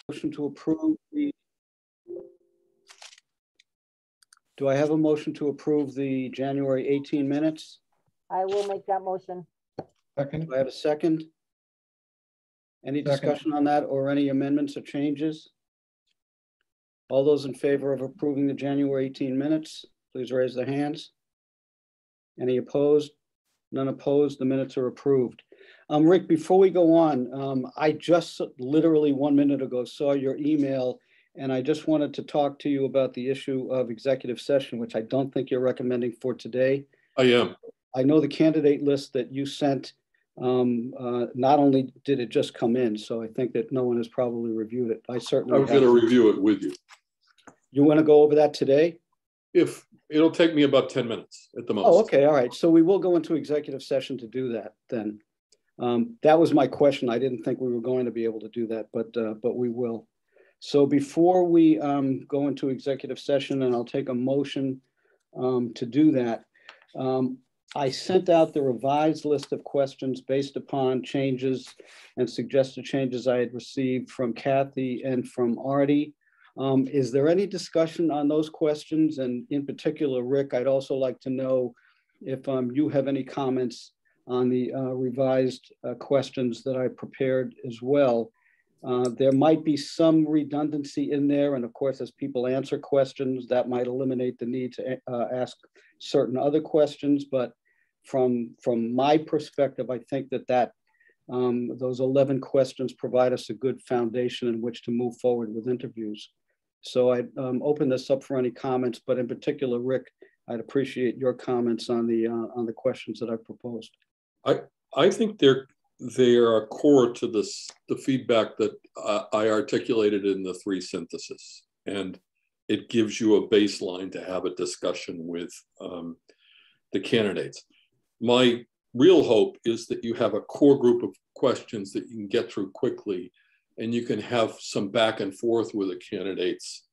Motion to approve the. Do I have a motion to approve the January 18 minutes? I will make that motion. Second. Do I have a second? Any discussion on that or any amendments or changes? All those in favor of approving the January 18 minutes, please raise their hands. Any opposed? None opposed. The minutes are approved. Rick, before we go on, I just literally 1 minute ago saw your email, and I just wanted to talk to you about the issue of executive session, which I don't think you're recommending for today. I am. I know the candidate list that you sent, not only did it just come in, so I think that no one has probably reviewed it. I was going to review it with you. You want to go over that today? If it'll take me about 10 minutes at the most. Oh, okay. All right. So we will go into executive session to do that then. That was my question. I didn't think we were going to be able to do that, but we will. So before we go into executive session, and I'll take a motion to do that, I sent out the revised list of questions based upon changes and suggested changes I had received from Kathy and from Arty. Is there any discussion on those questions? And in particular, Rick, I'd also like to know if you have any comments on the revised questions that I prepared as well. There might be some redundancy in there. And of course, as people answer questions, that might eliminate the need to ask certain other questions. But from my perspective, I think that those 11 questions provide us a good foundation in which to move forward with interviews. So I'd open this up for any comments, but in particular, Rick, I'd appreciate your comments on the questions that I proposed. I think they are core to the feedback that I articulated in the 3 synthesis, and it gives you a baseline to have a discussion with the candidates. My real hope is that you have a core group of questions that you can get through quickly, and you can have some back and forth with the candidates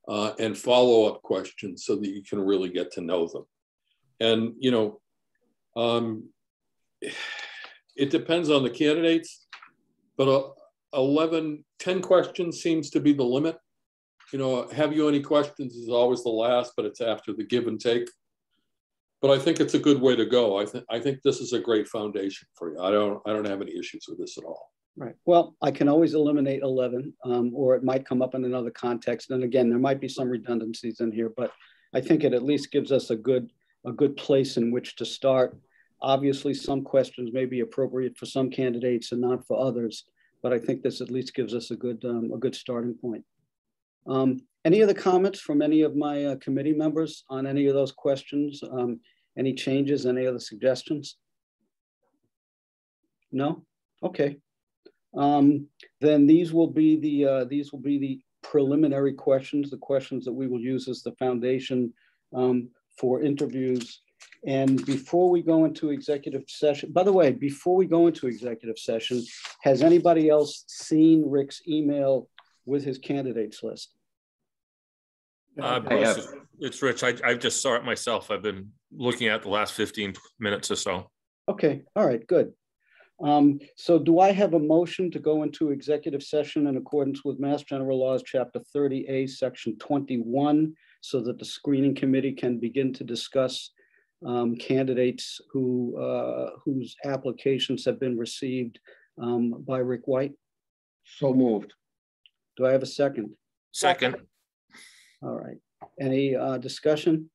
and follow-up questions so that you can really get to know them. And, you know, it depends on the candidates, but 10 questions seems to be the limit. You know, have you any questions is always the last, but it's after the give and take. But I think it's a good way to go. I think this is a great foundation for you. I don't have any issues with this at all. Right. Well, I can always eliminate 11, or it might come up in another context. And again, there might be some redundancies in here, but I think it at least gives us a good place in which to start. Obviously, some questions may be appropriate for some candidates and not for others, but I think this at least gives us a good starting point. Any other comments from any of my committee members on any of those questions? Any changes? Any other suggestions? No? Okay. Then these will be the preliminary questions, the questions that we will use as the foundation for interviews. And before we go into executive session, by the way, before we go into executive session, has anybody else seen Rick's email with his candidates list? It's Rich. I just saw it myself. I've been looking at the last 15 minutes or so. Okay. All right, good. So do I have a motion to go into executive session in accordance with Mass General Laws, Chapter 30A, Section 21, so that the screening committee can begin to discuss candidates whose applications have been received by Rick White? So moved. Do I have a second? Second. All right. Any discussion?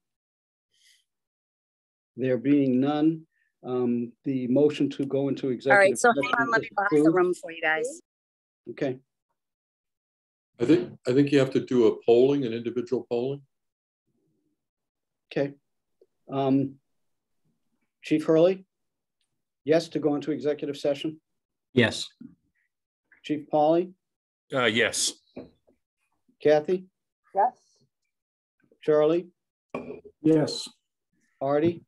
There being none, the motion to go into executive. All right, so hang on, let me lock the room for you guys. Okay. I think you have to do an individual polling. Okay. Chief Hurley? Yes to go into executive session? Yes. Chief Pauly? Yes. Kathy? Yes. Charlie? Yes. Arty?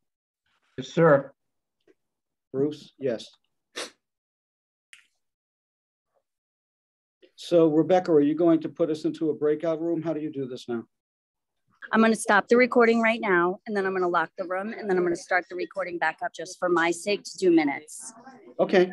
Yes, sir. Bruce? Yes. So Rebecca, are you going to put us into a breakout room? How do you do this now? I'm going to stop the recording right now, and then I'm going to lock the room, and then I'm going to start the recording back up just for my sake to do minutes. Okay.